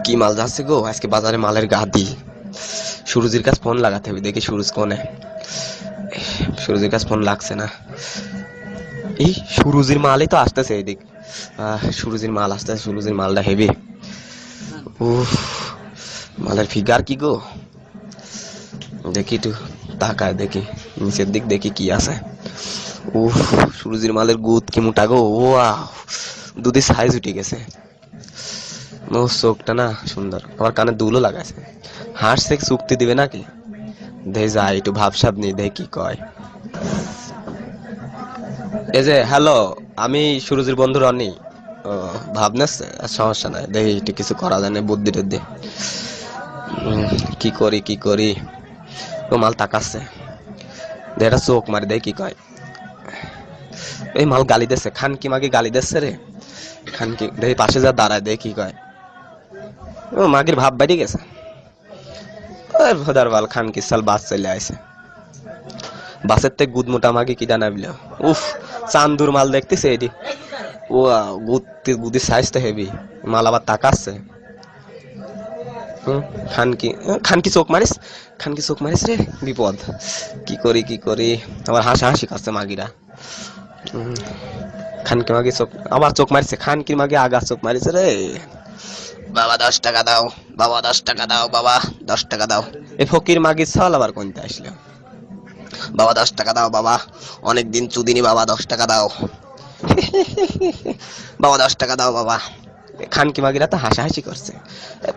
কি মাল যাচ্ছে গো আজকে বাজারে, মালের গাদি। সুরজির কাছে ফোন লাগাতে হবে, দেখি সুরজ কোনে। সুরজির কাছে ফোন লাগছে না। এই সুরজির মালই তো আসতেছে এদিক। সুরজির মাল আসতেছে, সুরজির মালটা হেভি। উফ, মালের ফিগার কি গো, দেখি একটু তাকায় দেখি নিচের দিক, দেখি কি আছে। উফ, সুরজির মালের গুদ কি মোটা গো। ওয়াও, দুধের সাইজ উঠে গেছে। ও চোখটা না সুন্দর, আবার কানে দুলও লাগাইছে। হাসছে, চুক্তি দিবে নাকি? দে যাই একটু ভাবসাব নেই, দেখি কি কয়। এই যে হ্যালো, আমি সুরজির বন্ধু রনি। ও, ভাবনাছে, সমস্যা নাই, দেখি একটু কিছু করা যায় না, বুদ্ধি টুদ্ধি। কি করি কি করি। ও মাল তাকাচ্ছে, এটা চোখ মারি দেখি কি কয়। এই মাল গালি দিচ্ছে, খান কি মাগি গালি দিচ্ছে রে। খান কি দেখি পাশে যা দাঁড়ায়, দেখি কি কয়। ও মাগির ভাব বাইরে গেছে। ভোদার বাল, খান কি সাল বাস চলে আইছে। বাসের থেকে গুদ মোটা মাগি কি জানা বিল। উফ, চান্দুর মাল দেখতেছে এটি। ও গুদির সাইজ তো হেভি। মাল আবার তাকাচ্ছে। খানকি, খানকি চোখ মারিস, খানকি চোখ মারিস রে, বিপদ। কি করি কি করি, আবার হাসা হাসি করছে মাগিরা। খানকি মাগি চোখ, আবার চোখ মারিছে, খানকির মাগি আগা চোখ মারিছে রে। বাবা 10 টাকা দাও, বাবা 10 টাকা দাও, বাবা 10 টাকা দাও। এ ফকির মাগির ছাল আবার কোনটা আসলো। বাবা 10 টাকা দাও, বাবা অনেকদিন চুদিনি, বাবা 10 টাকা দাও। বাবা 10 টাকা দাও বাবা। খানকি মাগিরা তো হাসাহাসি করছে।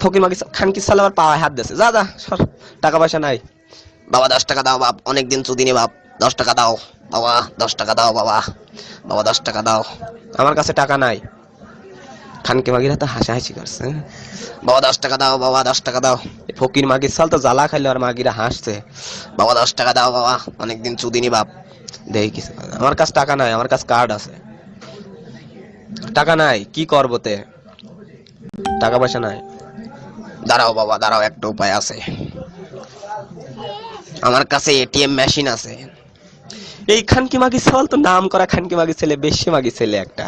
ফকির মাগি খানকি সাল আবার পাওয়ায় হাত দিয়েছে, যা যা সর, টাকা পয়সা নাই। বাবা 10 টাকা দাও বাপ, অনেকদিন চুদিনি বাপ, 10 টাকা দাও বাবা, 10 টাকা দাও বাবা, বাবা 10 টাকা দাও। আমার কাছে টাকা নাই। খানকি মাগিরা তো হাসাহাসি করছে। বাবা 10 টাকা দাও, বাবা 10 টাকা দাও। ফকির মাগির সাল তো জ্বালা খাইলো আর মাগিরা হাসছে। বাবা 10 টাকা দাও বাবা, অনেকদিন চুদিনি বাপ। দেখি কিছু, আমার কাছে টাকা নাই, আমার কাছে কার্ড আছে। টাকা নাই, কি করবো তে, টাকা পয়সা নাই। দাঁড়াও বাবা দাঁড়াও, একটা উপায় আছে, আমার কাছে এটিএম মেশিন আছে। এই খানকি মাগি ছেলে তো নাম করা খানকি মাগি ছেলে, বেশি মাগি ছেলে একটা।